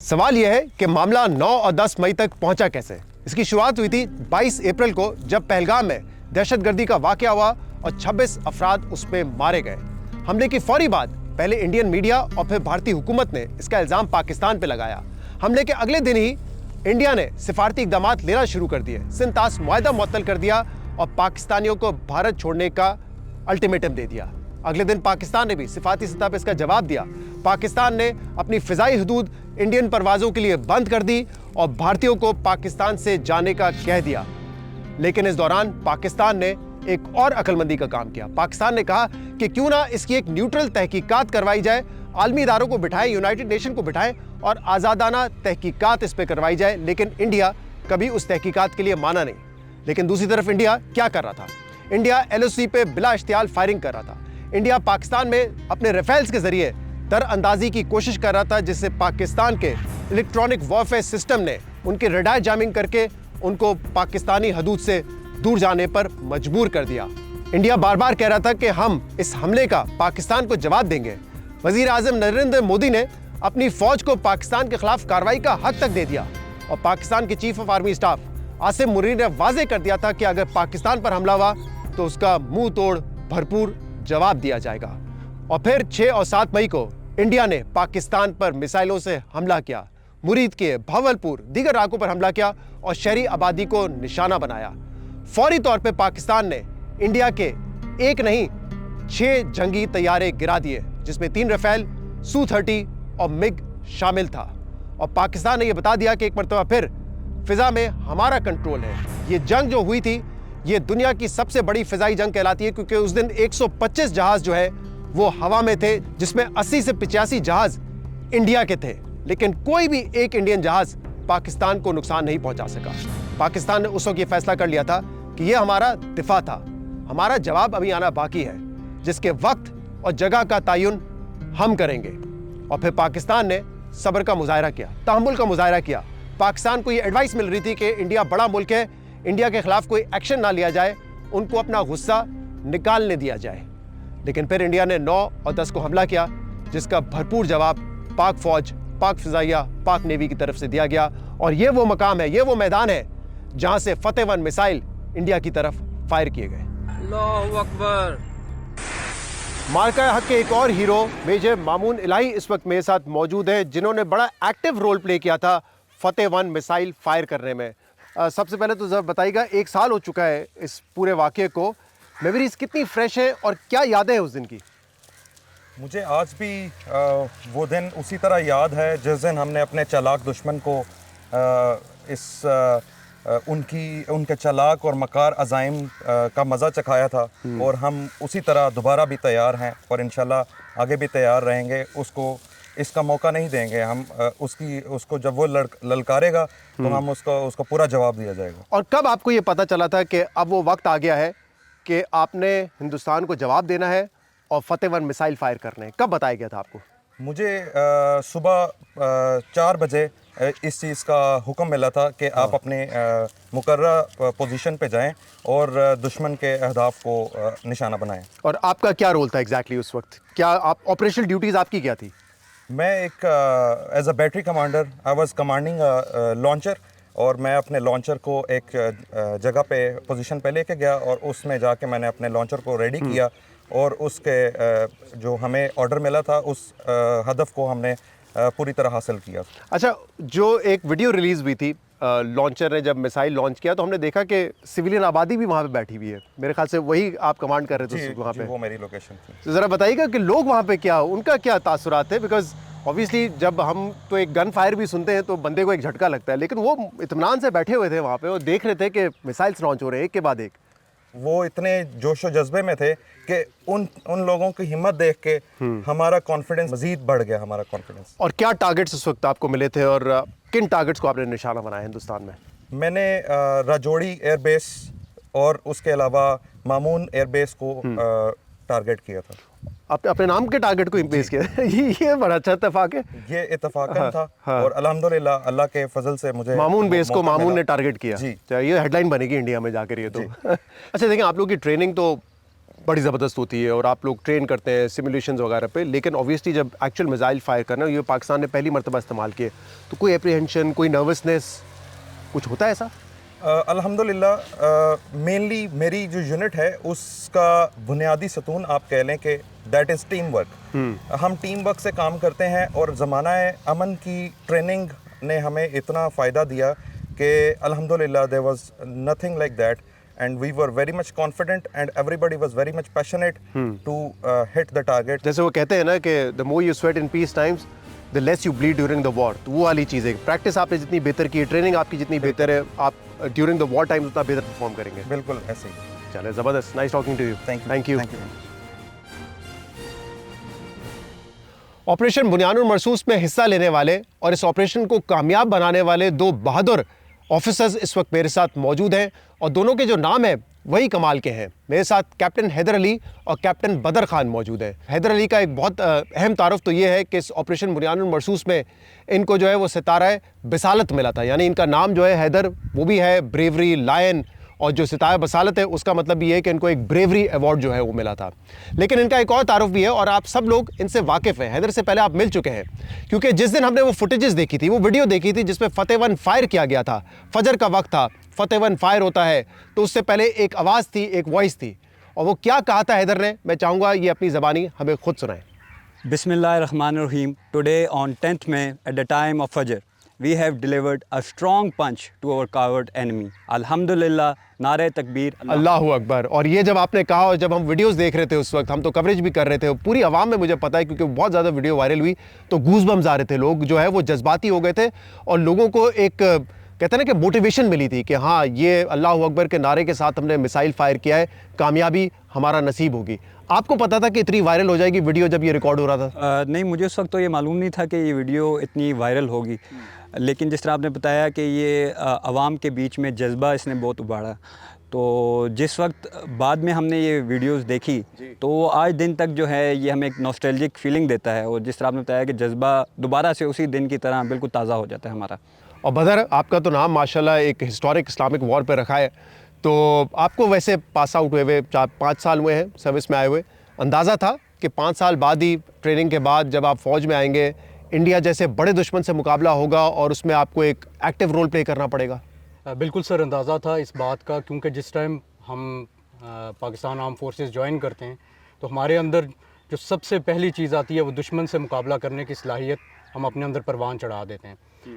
सवाल यह है कि मामला 9 और 10 मई तक पहुंचा कैसे। इसकी शुरुआत हुई थी 22 अप्रैल को, जब पहलगाम में दहशतगर्दी का वाकया हुआ और 26 अफराद उसमें मारे गए। हमले की फौरी बाद पहले इंडियन मीडिया और फिर भारतीय हुकूमत ने इसका इल्जाम पाकिस्तान पर लगाया। हमले के अगले दिन ही इंडिया ने सिफारती इकदाम लेना शुरू कर दिए, सिंतास मुआहदा मुअत्तल कर दिया और पाकिस्तानियों को भारत छोड़ने का अल्टीमेटम दे दिया। अगले दिन पाकिस्तान ने भी सिफारती सतह पर इसका जवाब दिया। पाकिस्तान ने अपनी फिजाई हदूद इंडियन परवाजों के लिए बंद कर दी और भारतीयों को पाकिस्तान से जाने का कह दिया। लेकिन इस दौरान पाकिस्तान ने एक और अक्लमंदी का काम किया। पाकिस्तान ने कहा कि क्यों ना इसकी एक न्यूट्रल तहकीकात करवाई जाए, आलमी इदारों को बिठाएं, यूनाइटेड नेशन को बिठाएं और आज़ादाना तहकीकात इस पर करवाई जाए। लेकिन इंडिया कभी उस तहकीकात के लिए माना नहीं। लेकिन दूसरी तरफ इंडिया क्या कर रहा था? इंडिया LOC पे बिला इश्तियाल फायरिंग कर रहा था। इंडिया पाकिस्तान में अपने राफेल्स के जरिए दरअंदाजी की कोशिश कर रहा था, जिससे पाकिस्तान के इलेक्ट्रॉनिक वॉरफेयर सिस्टम ने उनके रडार जैमिंग करके उनको पाकिस्तानी हदूद से दूर जाने पर मजबूर कर दिया। इंडिया बार बार कह रहा था कि हम इस हमले का पाकिस्तान को जवाब देंगे। वजीर आजम नरेंद्र मोदी ने अपनी फौज को पाकिस्तान के खिलाफ कार्रवाई का हक तक दे दिया और पाकिस्तान के chief of army staff Asim Munir ने वाजे कर दिया था कि अगर पाकिस्तान पर हमला हुआ तो उसका मुंह तोड़ भरपूर जवाब दिया जाएगा। और फिर 6 और 7 मई को इंडिया ने पाकिस्तान पर मिसाइलों से हमला किया, मुरीद के भावलपुर दीगर इलाकों पर हमला किया और शहरी आबादी को निशाना बनाया। फौरी तौर पर पाकिस्तान ने इंडिया के एक नहीं 6 जंगी तैयारे गिरा दिए, जिसमें 3 राफेल, Su-30 और मिग शामिल था। और पाकिस्तान ने यह बता दिया कि एक मरतबा फिर फिजा में हमारा कंट्रोल है। ये जंग जो हुई थी ये दुनिया की सबसे बड़ी फिजाई जंग कहलाती है, क्योंकि उस दिन 125 जहाज जो है वो हवा में थे, जिसमें 80 से 85 जहाज इंडिया के थे। लेकिन कोई भी एक इंडियन जहाज पाकिस्तान को नुकसान नहीं पहुंचा सका। पाकिस्तान ने उस वक्त ये फैसला कर लिया था कि ये हमारा दिफा था, हमारा जवाब अभी आना बाकी है, जिसके वक्त और जगह का तयन हम करेंगे। और फिर पाकिस्तान ने सब्र का मुजाहरा किया, तहम्मुल का मुजाहरा किया। पाकिस्तान को ये एडवाइस मिल रही थी कि इंडिया बड़ा मुल्क है, इंडिया के खिलाफ कोई एक्शन ना लिया जाए, उनको अपना गुस्सा निकालने दिया जाए। लेकिन फिर इंडिया ने 9 और 10 को हमला किया, जिसका भरपूर जवाब पाक फौज, पाक फिजाइया, पाक नेवी की तरफ से दिया गया। और ये वो मकाम है, ये वो मैदान है जहां से फतेह 1 मिसाइल इंडिया की तरफ फायर किए गए। अल्लाहु अकबर। मार्का हक के एक और हीरो मेजर मामून इलाही इस वक्त मेरे साथ मौजूद है, जिन्होंने बड़ा एक्टिव रोल प्ले किया था फतेह 1 मिसाइल फायर करने में। सबसे पहले तो जरा बताइएगा, 1 साल हो चुका है इस पूरे वाक़े को, मेमोरीज कितनी फ्रेश है और क्या यादें हैं उस दिन की? मुझे आज भी वो दिन उसी तरह याद है जिस दिन हमने अपने चालाक दुश्मन को उनके चालाक और मकार अज़ाइम का मज़ा चखाया था। और हम उसी तरह दोबारा भी तैयार हैं और इंशाल्लाह आगे भी तैयार रहेंगे। उसको इसका मौका नहीं देंगे हम, उसको जब वो ललकारेगा तो हम उसका पूरा जवाब दिया जाएगा। और कब आपको ये पता चला था कि अब वो वक्त आ गया है कि आपने हिंदुस्तान को जवाब देना है और फतेह 1 मिसाइल फायर करने हैं? कब बताया गया था आपको? मुझे सुबह 4 बजे इस चीज़ का हुक्म मिला था कि आप अपने मुकर्रर पोजीशन पे जाएं और दुश्मन के अहदाफ को निशाना बनाएं। और आपका क्या रोल था एग्जैक्टली उस वक्त? क्या आप ऑपरेशनल ड्यूटीज़ आपकी क्या थी? मैं एक as a battery commander I was commanding launcher, और मैं अपने लॉन्चर को एक जगह पे पोजीशन पे लेके गया और उसमें जाके मैंने अपने लॉन्चर को रेडी किया और उसके जो हमें ऑर्डर मिला था उस हदफ को हमने पूरी तरह हासिल किया। अच्छा, जो एक वीडियो रिलीज़ हुई थी लॉन्चर ने जब मिसाइल लॉन्च किया, तो हमने देखा कि सिविलियन आबादी भी वहाँ पे बैठी हुई है। मेरे ख्याल से वही आप कमांड कर रहे थे वहाँ पे। वो मेरी लोकेशन थी। तो ज़रा बताइएगा कि लोग वहाँ पे क्या, उनका क्या तासुरात थे? बिकॉज ऑब्वियसली जब हम तो एक गन फायर भी सुनते हैं तो बंदे को एक झटका लगता है, लेकिन वो इत्मीनान से बैठे हुए थे वहाँ पे और देख रहे थे कि मिसाइल्स लॉन्च हो रहे हैं एक के बाद एक। वो इतने जोश व जज्बे में थे कि उन लोगों की हिम्मत देख के हमारा कॉन्फिडेंस मजीद बढ़ गया, हमारा कॉन्फिडेंस। और क्या टारगेट्स उस वक्त आपको मिले थे और किन टारगेट्स को आपने निशाना बनाया हिंदुस्तान में? मैंने राजौड़ी एयरबेस और उसके अलावा मामून एयरबेस को टारगेट किया था। अपने नाम के टारगेट को बेस किया। ये बड़ा अच्छा इत्तेफाक है। ये इत्तेफाकन था। और अल्हम्दुलिल्लाह अल्लाह के फजल से मुझे मामून बेस को मामून ने टारगेट किया। जी, ये हेडलाइन बनेगी इंडिया में जाकर ये तो। अच्छा देखिए, आप लोग की ट्रेनिंग तो बड़ी ज़बरदस्त होती है और आप लोग ट्रेन करते हैं सिमुलेशंस वगैरह पे, लेकिन ऑब्वियसली जब एक्चुअल मिसाइल फायर करना ये पाकिस्तान ने पहली मरतबा इस्तेमाल किए, तो कोई एप्रीहेंशन, कोई नर्वसनेस कुछ होता है ऐसा? अल्हम्दुलिल्लाह मेनली मेरी जो यूनिट है उसका बुनियादी सतून आप कह लें कि दैट इज़ टीम वर्क। हम टीम वर्क से काम करते हैं और ज़माना अमन की ट्रेनिंग ने हमें इतना फ़ायदा दिया कि अल्हम्दुलिल्लाह there was nothing like that and we were very much confident and everybody was very much passionate to hit the target. जैसे वो कहते हैं ना कि the more you sweat in peace times the less you bleed during the war, तो वो वाली चीज़ है। प्रैक्टिस आपने जितनी बेहतर की है, ट्रेनिंग आपकी जितनी बेहतर है, आप ड्यूरिंग द वॉर टाइम उतना बेहतर परफॉर्म करेंगे। बिल्कुल ऐसे ही। चले, ज़बरदस्त, nice talking to you. Thank you. Operation बुनियानुर मरसूस में हिस्सा लेने वाले और इस ऑपरेशन को कामयाब बनाने वाले दो बहादुर ऑफिसर्स इस वक्त मेरे साथ मौजूद हैं और दोनों के जो नाम है वही कमाल के हैं। मेरे साथ कैप्टन हैदर अली और कैप्टन बदर खान मौजूद हैं। हैदर अली का एक बहुत अहम तारुफ तो ये है कि इस ऑपरेशन बुनियानुर मरसूस में इनको जो है वो सितारा बसालत मिला था, यानी इनका नाम जो है हैदर वो भी है ब्रेवरी लायन, और जो सितारा बसालत है उसका मतलब ये है कि इनको एक ब्रेवरी अवार्ड जो है वो मिला था। लेकिन इनका एक और तारुफ भी है और आप सब लोग इनसे वाकिफ़ हैं। हैदर से पहले आप मिल चुके हैं क्योंकि जिस दिन हमने वो फुटेजेस देखी थी, वो वीडियो देखी थी जिसमें फतेह वन फायर किया गया था, फजर का वक्त था, फतेह वन फायर होता है तो उससे पहले एक आवाज़ थी, एक वॉइस थी, और वो क्या कहा था हैदर ने, मैं चाहूँगा ये अपनी ज़बानी हमें खुद सुनाएं। Bismillahirrahmanirrahim. Today on 10th May at the time of Fajr, we have delivered a strong punch to our coward enemy. Alhamdulillah, नारे तकबीर, अल्लाहु अकबर। और ये जब आपने कहा और जब हम वीडियोस देख रहे थे उस वक्त, हम तो कवरेज भी कर रहे थे, पूरी आवाम में मुझे पता है क्योंकि बहुत ज़्यादा वीडियो वायरल हुई, तो गूज़बम्स आ रहे थे, लोग जो है वो जज्बाती हो गए थे और लोगों को एक कहते हैं ना कि मोटिवेशन मिली थी कि हाँ ये अल्लाहु अकबर के नारे के साथ हमने मिसाइल फायर किया है, कामयाबी हमारा नसीब होगी। आपको पता था कि इतनी वायरल हो जाएगी वीडियो जब ये रिकॉर्ड हो रहा था? नहीं, मुझे उस वक्त तो ये मालूम नहीं था कि ये वीडियो इतनी वायरल होगी, लेकिन जिस तरह आपने बताया कि ये आवाम के बीच में जज्बा इसने बहुत उबाड़ा, तो जिस वक्त बाद में हमने ये वीडियोस देखी तो आज दिन तक जो है ये हमें एक नॉस्टैल्जिक फीलिंग देता है और जिस तरह आपने बताया कि जज्बा दोबारा से उसी दिन की तरह बिल्कुल ताज़ा हो जाता है हमारा। और बदर, आपका तो नाम माशाल्लाह एक हिस्टोरिक इस्लामिक वॉर पे रखा है, तो आपको वैसे पास आउट हुए 4-5 साल हुए हैं सर्विस में आए हुए, अंदाज़ा था कि 5 साल बाद ही ट्रेनिंग के बाद जब आप फ़ौज में आएंगे इंडिया जैसे बड़े दुश्मन से मुकाबला होगा और उसमें आपको एक एक्टिव रोल प्ले करना पड़ेगा? बिल्कुल सर, अंदाज़ा था इस बात का, क्योंकि जिस टाइम हम पाकिस्तान आर्म फोर्सेस ज्वाइन करते हैं तो हमारे अंदर जो सबसे पहली चीज़ आती है वो दुश्मन से मुकाबला करने की सलाहियत हम अपने अंदर परवान चढ़ा देते हैं।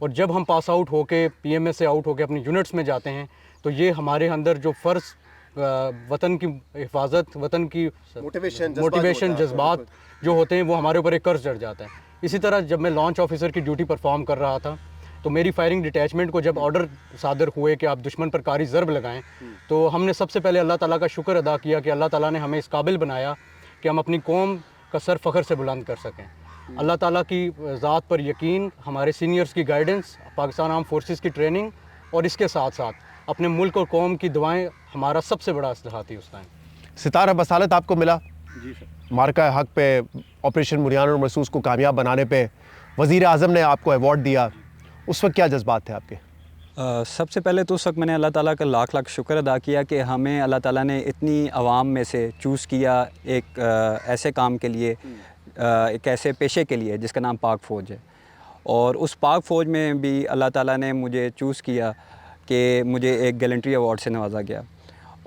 और जब हम पास आउट होके पीएमएस से आउट होके अपनी यूनिट्स में जाते हैं तो ये हमारे अंदर जो फ़र्ज़ वतन की हिफाजत, वतन की मोटिवेशन जज्बात जो होते हैं वो हमारे ऊपर एक कर्ज चढ़ जाता है। इसी तरह जब मैं लॉन्च ऑफिसर की ड्यूटी परफॉर्म कर रहा था तो मेरी फायरिंग डिटैचमेंट को जब ऑर्डर सादर हुए कि आप दुश्मन पर कारी ज़रब लगाएं, तो हमने सबसे पहले अल्लाह ताला का शुक्र अदा किया कि अल्लाह ताला ने हमें इस काबिल बनाया कि हम अपनी कौम का सर फ़ख्र से बुलंद कर सकें। अल्लाह ताला की ज़ात पर यकीन, हमारे सीनियर्स की गाइडेंस, पाकिस्तान आर्म फोर्सेस की ट्रेनिंग और इसके साथ साथ अपने मुल्क और कौम की दुआएं हमारा सबसे बड़ा असलहा थी उस टाइम। सितारा बसालत आपको मिला जी सर, मार्का हक पे ऑपरेशन बुनियानुर मरसूस को कामयाब बनाने पे वज़ीर आज़म ने आपको अवार्ड दिया, उस वक्त क्या जज्बात थे आपके? सबसे पहले तो उस वक्त मैंने अल्लाह ताला का लाख लाख शुक्र अदा किया कि हमें अल्लाह ताला ने इतनी आवाम में से चूज़ किया एक ऐसे काम के लिए, एक ऐसे पेशे के लिए जिसका नाम पाक फ़ौज है। और उस पाक फ़ौज में भी अल्लाह ताला ने मुझे चूज़ किया कि मुझे एक गैलेंट्री अवार्ड से नवाजा गया।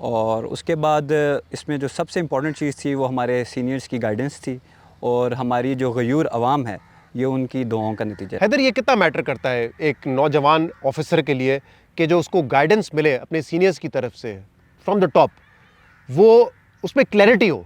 और उसके बाद इसमें जो सबसे इम्पॉर्टेंट चीज़ थी वो हमारे सीनियर्स की गाइडेंस थी और हमारी जो गयूर आवाम है ये उनकी दुआओं का नतीजा है। हैदर, ये कितना मैटर करता है एक नौजवान ऑफिसर के लिए कि जो उसको गाइडेंस मिले अपने सीनियर्स की तरफ से फ्रॉम द टॉप, वो उसमें क्लैरिटी हो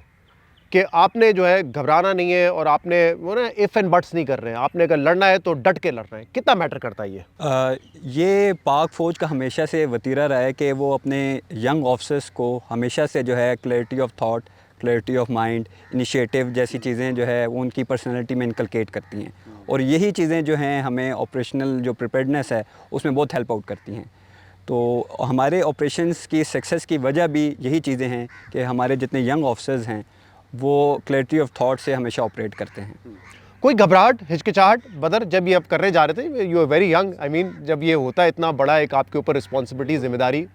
कि आपने जो है घबराना नहीं है और आपने वो ना इफ़ एंड बट्स नहीं कर रहे हैं, आपने अगर लड़ना है तो डट के लड़ना है। कितना मैटर करता है ये पाक फ़ौज का हमेशा से वतीरा रहा है कि वो अपने यंग ऑफिसर्स को हमेशा से जो है clarity of thought, clarity of mind, initiative जैसी चीज़ें जो है वो उनकी पर्सनैलिटी में इनकलकेट करती हैं और यही चीज़ें जो हैं हमें ऑपरेशनल जो प्रिपेयर्डनेस है उसमें बहुत हेल्प आउट करती हैं। तो हमारे ऑपरेशंस की सक्सेस की वजह भी यही चीज़ें हैं कि हमारे जितने यंग ऑफिसर्स हैं वो क्लैरिटी ऑफ थॉट से हमेशा ऑपरेट करते हैं। कोई घबराहट, हिचकिचाहट बदर जब ये आप करने जा रहे थे? You are very young, I mean जब ये होता है इतना बड़ा एक आपके ऊपर रिस्पॉन्सिबिलिटी, जिम्मेदारी।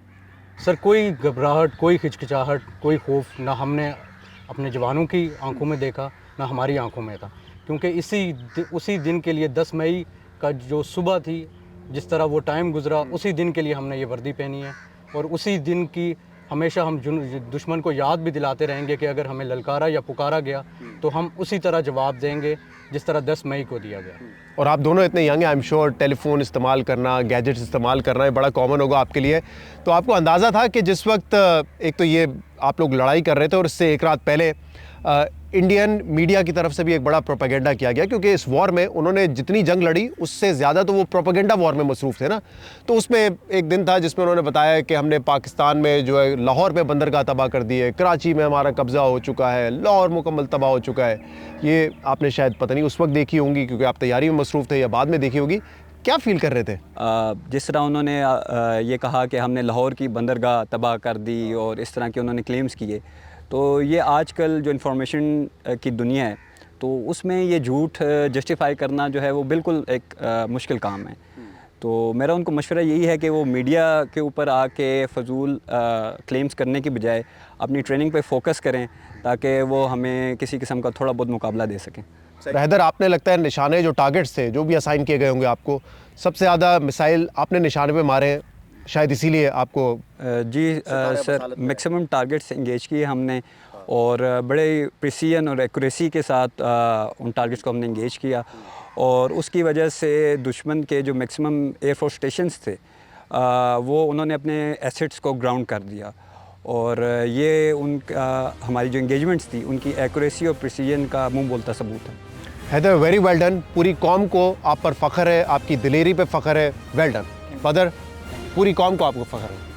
सर कोई घबराहट, कोई हिचकिचाहट, कोई खौफ ना हमने अपने जवानों की आंखों में देखा, ना हमारी आंखों में था। क्योंकि उसी दिन के लिए 10 मई का जो सुबह थी, जिस तरह वो टाइम गुजरा, उसी दिन के लिए हमने ये वर्दी पहनी है। और उसी दिन की हमेशा हम दुश्मन को याद भी दिलाते रहेंगे कि अगर हमें ललकारा या पुकारा गया तो हम उसी तरह जवाब देंगे जिस तरह 10 मई को दिया गया। और आप दोनों इतने यंग हैं, आई एम श्योर टेलीफोन इस्तेमाल करना, गैजेट्स इस्तेमाल करना ये बड़ा कॉमन होगा आपके लिए। तो आपको अंदाज़ा था कि जिस वक्त एक तो ये आप लोग लड़ाई कर रहे थे और इससे एक रात पहले इंडियन मीडिया की तरफ से भी एक बड़ा प्रोपेगेंडा किया गया, क्योंकि इस वॉर में उन्होंने जितनी जंग लड़ी उससे ज़्यादा तो वो प्रोपेगेंडा वॉर में मसरूफ़ थे ना। तो उसमें एक दिन था जिसमें उन्होंने बताया कि हमने पाकिस्तान में जो है लाहौर में बंदरगाह तबाह कर दी है, कराची में हमारा कब्ज़ा हो चुका है, लाहौर मुकम्मल तबाह हो चुका है। ये आपने शायद पता नहीं उस वक्त देखी होंगी क्योंकि आप तैयारी में मसरूफ़ थे, या बाद में देखी होगी। क्या फ़ील कर रहे थे? जिस तरह उन्होंने ये कहा कि हमने लाहौर की बंदरगाह तबाह कर दी और इस तरह के उन्होंने क्लेम्स किए, तो ये आजकल जो इन्फॉर्मेशन की दुनिया है तो उसमें ये झूठ जस्टिफाई करना जो है वो बिल्कुल एक मुश्किल काम है। तो मेरा उनको मशवरा यही है कि वो मीडिया के ऊपर आके फ़जूल क्लेम्स करने की बजाय अपनी ट्रेनिंग पे फोकस करें ताकि वो हमें किसी किस्म का थोड़ा बहुत मुकाबला दे सकें। हैदर, आपने लगता है निशाने जो टारगेट्स थे जो भी असाइन किए गए होंगे आपको, सबसे ज़्यादा मिसाइल आपने निशाने पे मारे हैं, शायद इसीलिए आपको जी सर मैक्सिमम टारगेट्स इंगेज किए हमने और बड़े प्रिसीजन और एक्यूरेसी के साथ उन टारगेट्स को हमने इंगेज किया और उसकी वजह से दुश्मन के जो मैक्सिमम एयरफोर्स स्टेशंस थे वो उन्होंने अपने एसेट्स को ग्राउंड कर दिया और ये उनका हमारी जो इंगेजमेंट्स थी उनकी एक्यूरेसी और प्रिसीजन का मुंह बोलता सबूत है। Haider, very well done. पूरी कौम को आप पर फ़ख्र है, आपकी दिलेरी पे फ़ख्र है। Well done. बदर, पूरी कौम को आपको फ़ख्र है।